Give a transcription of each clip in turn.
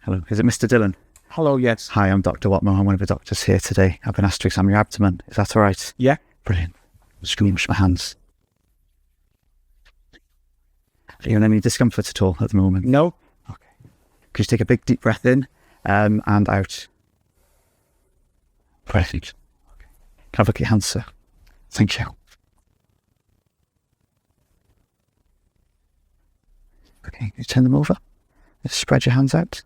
Hello, is it Mr. Dillon? Hello, yes. Hi, I'm Dr. Watmore. I'm one of the doctors here today. I've been asked to examine your abdomen. Is that all right? Yeah. Brilliant. I'm just going to wash my hands. Are you in any discomfort at all at the moment? No. Okay. Could you take a big deep breath in and out? Brilliant. Okay. Can I have a look at your hands, sir? Thank you. Okay, you turn them over. Just spread your hands out.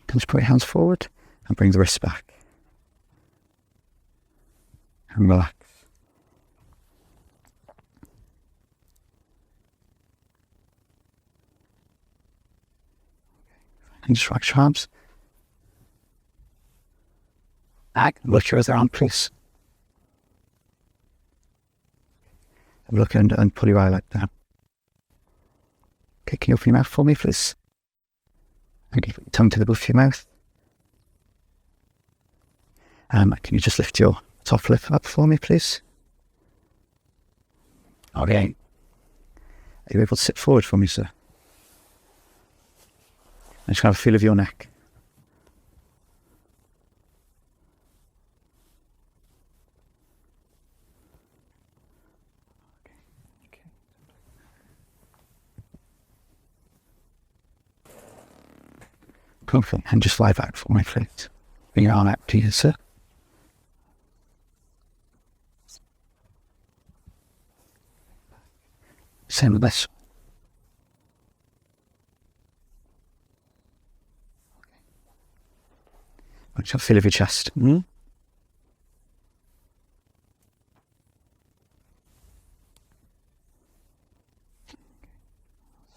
Can just put your hands forward and bring the wrists back. And relax. And just relax your arms. Back. Look your other arm, please. Have a look and pull your eyelid down. Okay, can you open your mouth for me, please? Okay, put your tongue to the roof of your mouth. Can you just lift your top lip up for me, please? Okay. Are you able to sit forward for me, sir? I just have a feel of your neck. Okay, and just lie back for me, please. Bring your arm out to you, sir. Same with this. Okay. Just have a feel of your chest. Mm-hmm.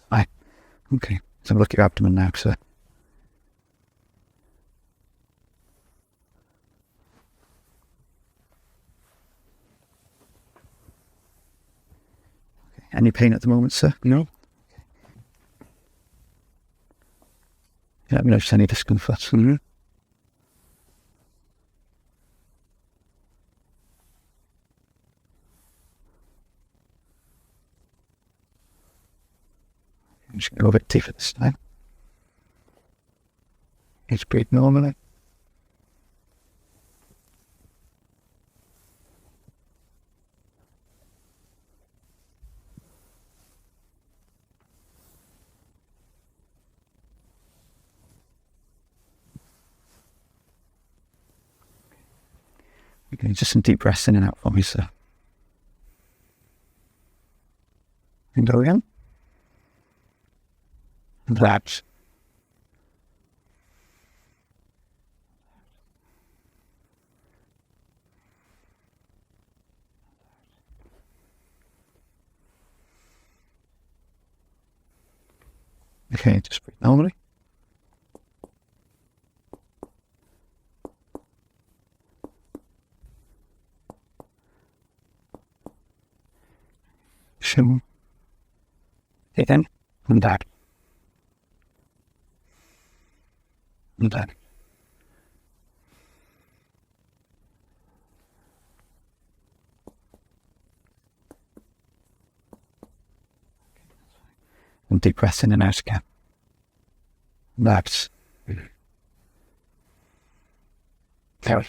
Right. Okay. Let's have a look at your abdomen now, sir. Any pain at the moment, sir? No. Okay. Let me know if there's any discomfort. Mm-hmm. I'm just going to go a bit deeper this time. Just breathe normally. Okay, just some deep breaths in and out for me, sir. And go again. And relax. Okay, just breathe normally. So, in and out. And out. And deep breaths in and out again. Relax. There.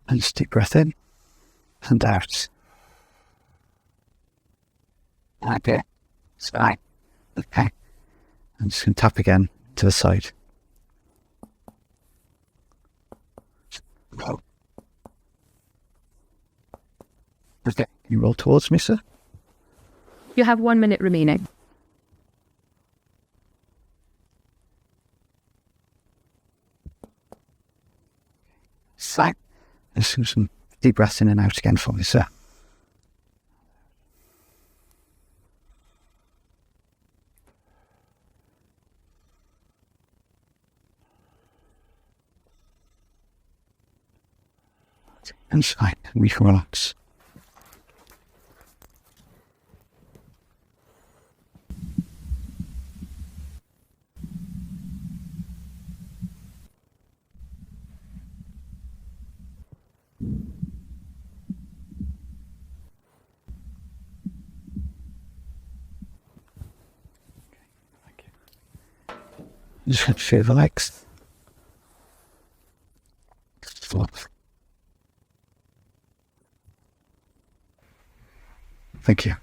And just deep breath in and out. Okay. It's fine. Okay. I'm just going to tap again to the side. Roll. Okay. Can you roll towards me, sir? You have 1 minute remaining. Fine. Just some deep breaths in and out again for me, sir. And fine. We can relax. Just feel the legs. Thank you.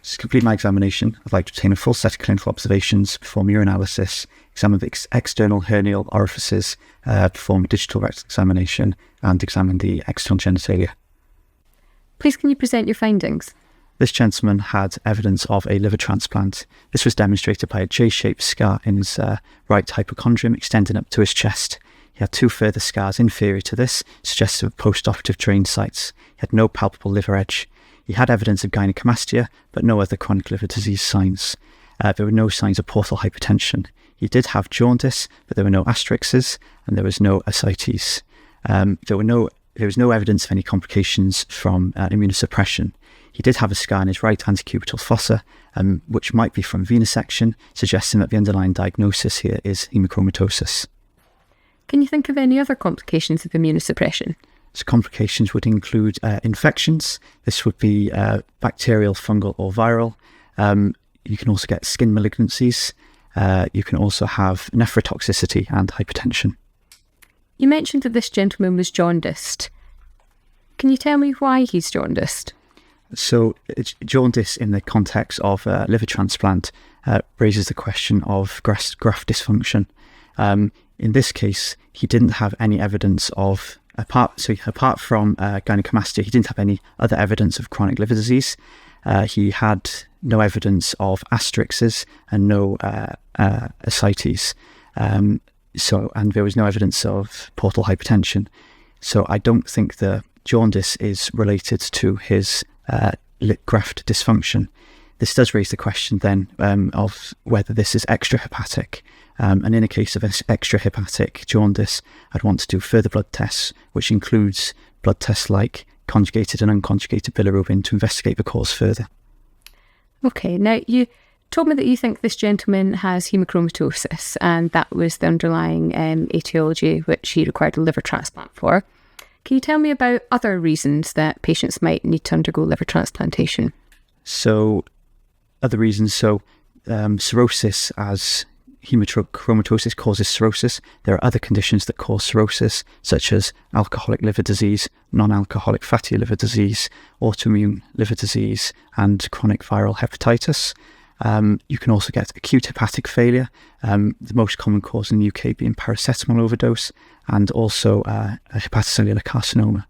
To complete my examination, I'd like to obtain a full set of clinical observations, perform urinalysis, examine the external hernial orifices, perform a digital rectal examination, and examine the external genitalia. Please can you present your findings? This gentleman had evidence of a liver transplant. This was demonstrated by a J-shaped scar in his right hypochondrium extending up to his chest. He had 2 further scars inferior to this, suggestive of post-operative drain sites. He had no palpable liver edge. He had evidence of gynecomastia, but no other chronic liver disease signs. There were no signs of portal hypertension. He did have jaundice, but there were no asterixes, and there was no ascites. There was no evidence of any complications from immunosuppression. He did have a scar in his right antecubital fossa, which might be from venesection, suggesting that the underlying diagnosis here is Haemochromatosis. Can you think of any other complications of immunosuppression? So complications would include infections. This would be bacterial, fungal or viral. You can also get skin malignancies. You can also have nephrotoxicity and hypertension. You mentioned that this gentleman was jaundiced. Can you tell me why he's jaundiced? So jaundice in the context of liver transplant raises the question of graft dysfunction. In this case, he didn't have any evidence of, apart from gynecomastia, he didn't have any other evidence of chronic liver disease. He had no evidence of asterixes and no ascites. And there was no evidence of portal hypertension. So I don't think the jaundice is related to his graft dysfunction. This does raise the question then of whether this is extrahepatic. And in a case of extrahepatic jaundice, I'd want to do further blood tests, which includes blood tests like conjugated and unconjugated bilirubin to investigate the cause further. Okay, now you told me that you think this gentleman has hemochromatosis, and that was the underlying etiology which he required a liver transplant for. Can you tell me about other reasons that patients might need to undergo liver transplantation? So, other reasons. So, cirrhosis, as hemochromatosis causes cirrhosis. There are other conditions that cause cirrhosis, such as alcoholic liver disease, non-alcoholic fatty liver disease, autoimmune liver disease, and chronic viral hepatitis. You can also get acute hepatic failure, the most common cause in the UK being paracetamol overdose, and also a hepatocellular carcinoma.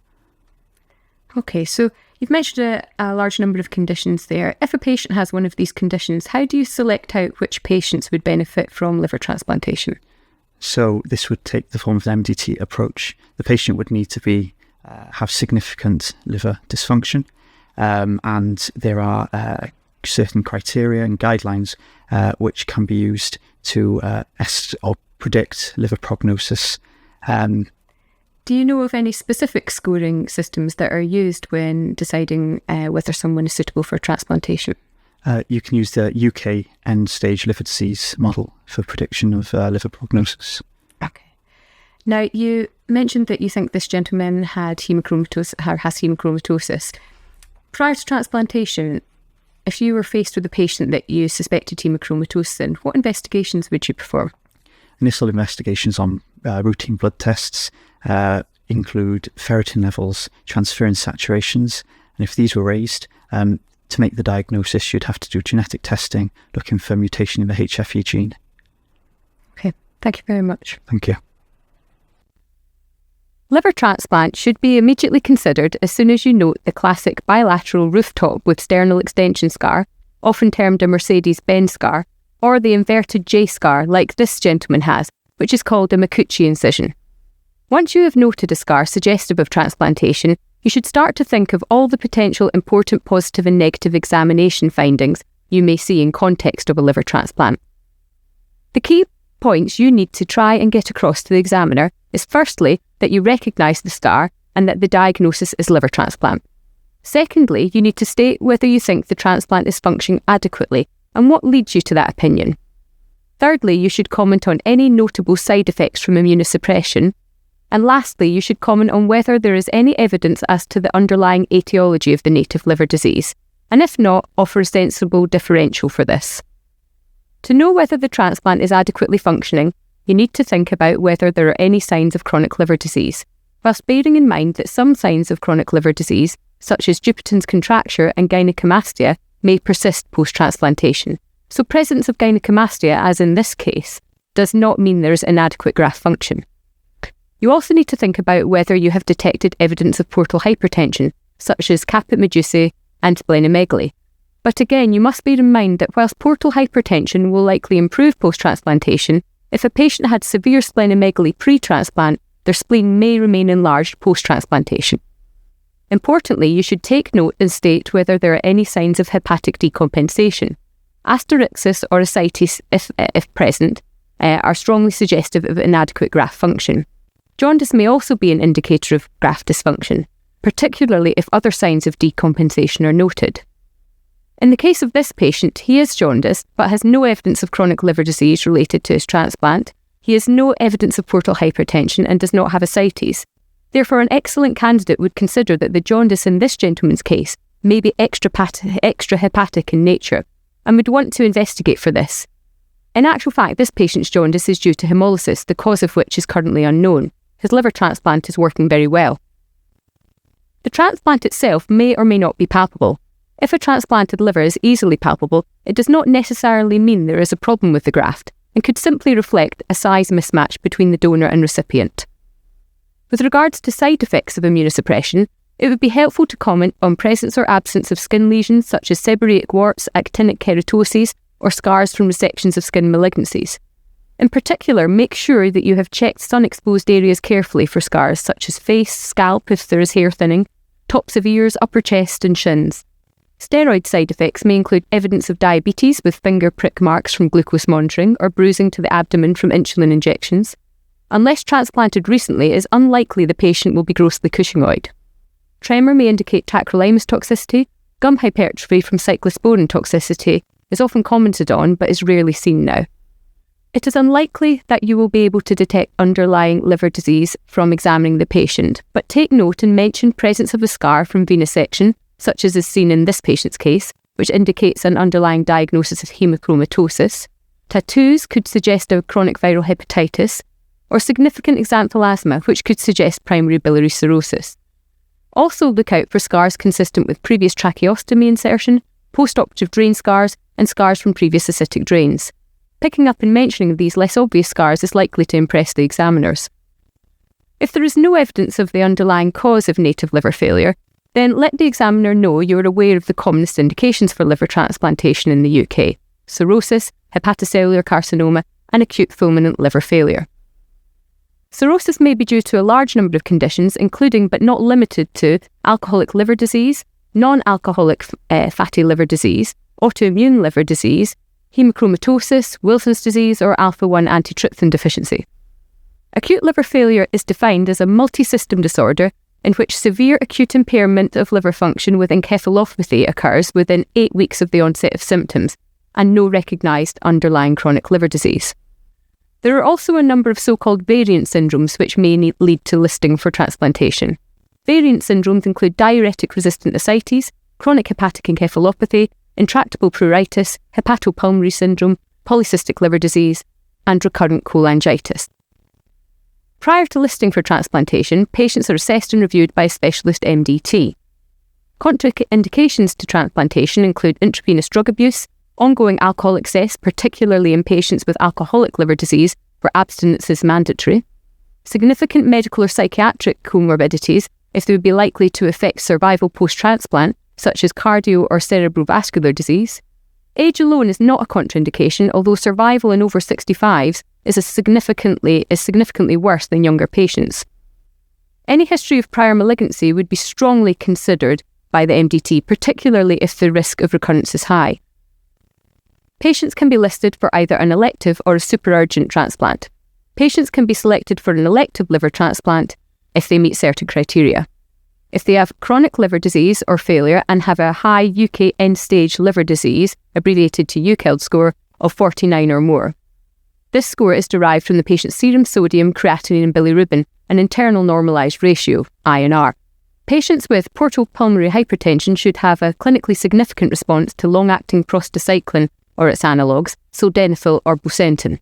Okay, so you've mentioned a large number of conditions there. If a patient has one of these conditions, how do you select out which patients would benefit from liver transplantation? So this would take the form of an MDT approach. The patient would need to have significant liver dysfunction, and there are certain criteria and guidelines which can be used to predict liver prognosis. Do you know of any specific scoring systems that are used when deciding whether someone is suitable for transplantation? You can use the UK end-stage liver disease model for prediction of liver prognosis. Okay. Now, you mentioned that you think this gentleman had hemochromatosis, or has hemochromatosis. Prior to transplantation, if you were faced with a patient that you suspected hemochromatosis in, what investigations would you perform? Initial investigations on routine blood tests include ferritin levels, transferrin saturations, and if these were raised, to make the diagnosis, you'd have to do genetic testing, looking for mutation in the HFE gene. Okay, thank you very much. Thank you. Liver transplant should be immediately considered as soon as you note the classic bilateral rooftop with sternal extension scar, often termed a Mercedes-Benz scar, or the inverted J scar like this gentleman has, which is called a Macucci incision. Once you have noted a scar suggestive of transplantation, you should start to think of all the potential important positive and negative examination findings you may see in context of a liver transplant. The key points you need to try and get across to the examiner is firstly that you recognise the scar and that the diagnosis is liver transplant. Secondly, you need to state whether you think the transplant is functioning adequately and what leads you to that opinion. Thirdly, you should comment on any notable side effects from immunosuppression. And lastly, you should comment on whether there is any evidence as to the underlying etiology of the native liver disease, and if not, offer a sensible differential for this. To know whether the transplant is adequately functioning, you need to think about whether there are any signs of chronic liver disease, whilst bearing in mind that some signs of chronic liver disease, such as Dupuytren's contracture and gynecomastia, may persist post-transplantation. So presence of gynecomastia, as in this case, does not mean there is inadequate graft function. You also need to think about whether you have detected evidence of portal hypertension, such as caput medusae and splenomegaly. But again, you must bear in mind that whilst portal hypertension will likely improve post-transplantation, if a patient had severe splenomegaly pre-transplant, their spleen may remain enlarged post-transplantation. Importantly, you should take note and state whether there are any signs of hepatic decompensation. Asterixis or ascites, if present, are strongly suggestive of inadequate graft function. Jaundice may also be an indicator of graft dysfunction, particularly if other signs of decompensation are noted. In the case of this patient, he is jaundiced but has no evidence of chronic liver disease related to his transplant. He has no evidence of portal hypertension and does not have ascites. Therefore, an excellent candidate would consider that the jaundice in this gentleman's case may be extrahepatic in nature and would want to investigate for this. In actual fact, this patient's jaundice is due to hemolysis, the cause of which is currently unknown. His liver transplant is working very well. The transplant itself may or may not be palpable. If a transplanted liver is easily palpable, it does not necessarily mean there is a problem with the graft and could simply reflect a size mismatch between the donor and recipient. With regards to side effects of immunosuppression, it would be helpful to comment on presence or absence of skin lesions such as seborrheic warts, actinic keratoses, or scars from resections of skin malignancies. In particular, make sure that you have checked sun-exposed areas carefully for scars such as face, scalp if there is hair thinning, tops of ears, upper chest and shins. Steroid side effects may include evidence of diabetes with finger prick marks from glucose monitoring or bruising to the abdomen from insulin injections. Unless transplanted recently, it is unlikely the patient will be grossly Cushingoid. Tremor may indicate tacrolimus toxicity. Gum hypertrophy from cyclosporin toxicity is often commented on but is rarely seen now. It is unlikely that you will be able to detect underlying liver disease from examining the patient, but take note and mention presence of a scar from venesection, such as is seen in this patient's case, which indicates an underlying diagnosis of Haemochromatosis. Tattoos could suggest a chronic viral hepatitis, or significant xanthelasma, which could suggest primary biliary cirrhosis. Also look out for scars consistent with previous tracheostomy insertion, post-operative drain scars, and scars from previous acidic drains. Picking up and mentioning these less obvious scars is likely to impress the examiners. If there is no evidence of the underlying cause of native liver failure, then let the examiner know you are aware of the commonest indications for liver transplantation in the UK: cirrhosis, hepatocellular carcinoma, and acute fulminant liver failure. Cirrhosis may be due to a large number of conditions, including but not limited to alcoholic liver disease, non-alcoholic fatty liver disease, autoimmune liver disease, hemochromatosis, Wilson's disease, or alpha-1 antitrypsin deficiency. Acute liver failure is defined as a multi-system disorder in which severe acute impairment of liver function with encephalopathy occurs within 8 weeks of the onset of symptoms and no recognised underlying chronic liver disease. There are also a number of so-called variant syndromes which may lead to listing for transplantation. Variant syndromes include diuretic-resistant ascites, chronic hepatic encephalopathy, intractable pruritus, hepatopulmonary syndrome, polycystic liver disease, and recurrent cholangitis. Prior to listing for transplantation, patients are assessed and reviewed by a specialist MDT. Contraindications to transplantation include intravenous drug abuse, ongoing alcohol excess, particularly in patients with alcoholic liver disease where abstinence is mandatory, significant medical or psychiatric comorbidities if they would be likely to affect survival post-transplant, such as cardio or cerebrovascular disease. Age alone is not a contraindication, although survival in over 65s is significantly worse than younger patients. Any history of prior malignancy would be strongly considered by the MDT, particularly if the risk of recurrence is high. Patients can be listed for either an elective or a super-urgent transplant. Patients can be selected for an elective liver transplant if they meet certain criteria. If they have chronic liver disease or failure and have a high UK end-stage liver disease, abbreviated to UKELD score, of 49 or more. This score is derived from the patient's serum sodium, creatinine and bilirubin, an internal normalised ratio, INR. Patients with portal pulmonary hypertension should have a clinically significant response to long-acting prostacyclin or its analogues, sildenafil or busentin.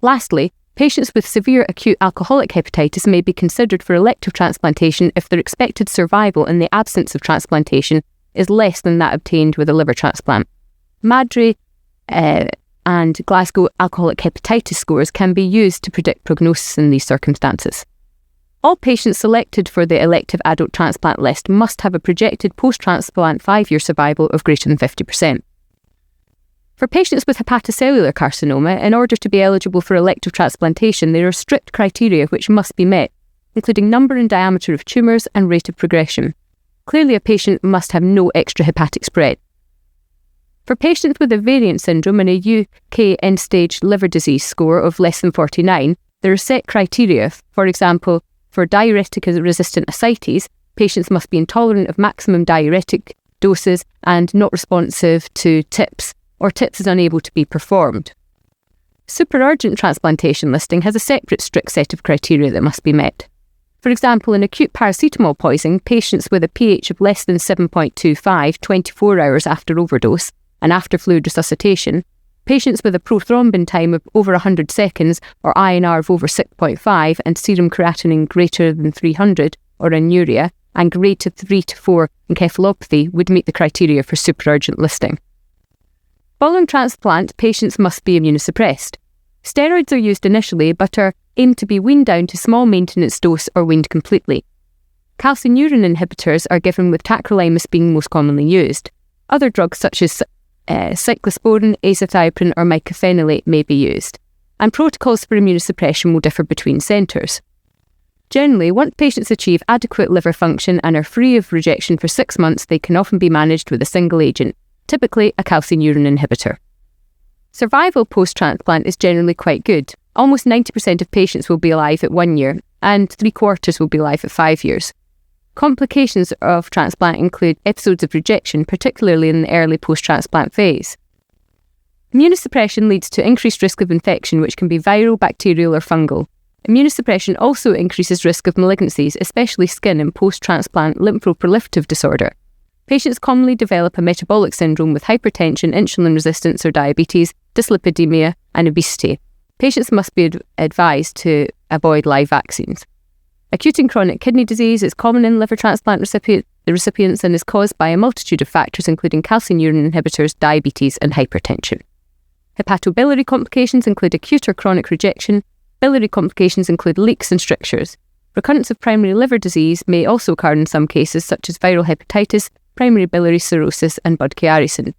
Lastly, patients with severe acute alcoholic hepatitis may be considered for elective transplantation if their expected survival in the absence of transplantation is less than that obtained with a liver transplant. MADRI and Glasgow alcoholic hepatitis scores can be used to predict prognosis in these circumstances. All patients selected for the elective adult transplant list must have a projected post-transplant 5-year survival of greater than 50%. For patients with hepatocellular carcinoma, in order to be eligible for elective transplantation, there are strict criteria which must be met, including number and diameter of tumours and rate of progression. Clearly, a patient must have no extrahepatic spread. For patients with a variant syndrome and a UK end-stage liver disease score of less than 49, there are set criteria. For example, for diuretic-resistant ascites, patients must be intolerant of maximum diuretic doses and not responsive to TIPS, or TIPS is unable to be performed. Super-urgent transplantation listing has a separate strict set of criteria that must be met. For example, in acute paracetamol poisoning, patients with a pH of less than 7.25 24 hours after overdose and after fluid resuscitation, patients with a prothrombin time of over 100 seconds or INR of over 6.5 and serum creatinine greater than 300 or anuria and grade 3 to 4 encephalopathy would meet the criteria for super-urgent listing. Following transplant, patients must be immunosuppressed. Steroids are used initially but are aimed to be weaned down to small maintenance dose or weaned completely. Calcineurin inhibitors are given with tacrolimus being most commonly used. Other drugs such as cyclosporin, azathioprine or mycophenolate may be used, and protocols for immunosuppression will differ between centres. Generally, once patients achieve adequate liver function and are free of rejection for 6 months, they can often be managed with a single agent, typically a calcineurin inhibitor. Survival post-transplant is generally quite good. Almost 90% of patients will be alive at 1 year, and 3/4 will be alive at 5 years. Complications of transplant include episodes of rejection, particularly in the early post-transplant phase. Immunosuppression leads to increased risk of infection, which can be viral, bacterial or fungal. Immunosuppression also increases risk of malignancies, especially skin and post-transplant lymphoproliferative disorder. Patients commonly develop a metabolic syndrome with hypertension, insulin resistance or diabetes, dyslipidemia and obesity. Patients must be advised to avoid live vaccines. Acute and chronic kidney disease is common in liver transplant recipients and is caused by a multitude of factors including calcineurin inhibitors, diabetes and hypertension. Hepatobiliary complications include acute or chronic rejection. Biliary complications include leaks and strictures. Recurrence of primary liver disease may also occur in some cases such as viral hepatitis, primary biliary cirrhosis and Budd-Chiari.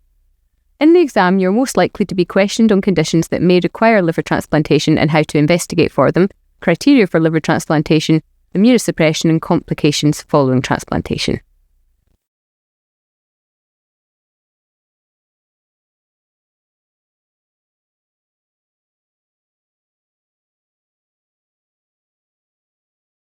In the exam, you're most likely to be questioned on conditions that may require liver transplantation and how to investigate for them, criteria for liver transplantation, immunosuppression and complications following transplantation.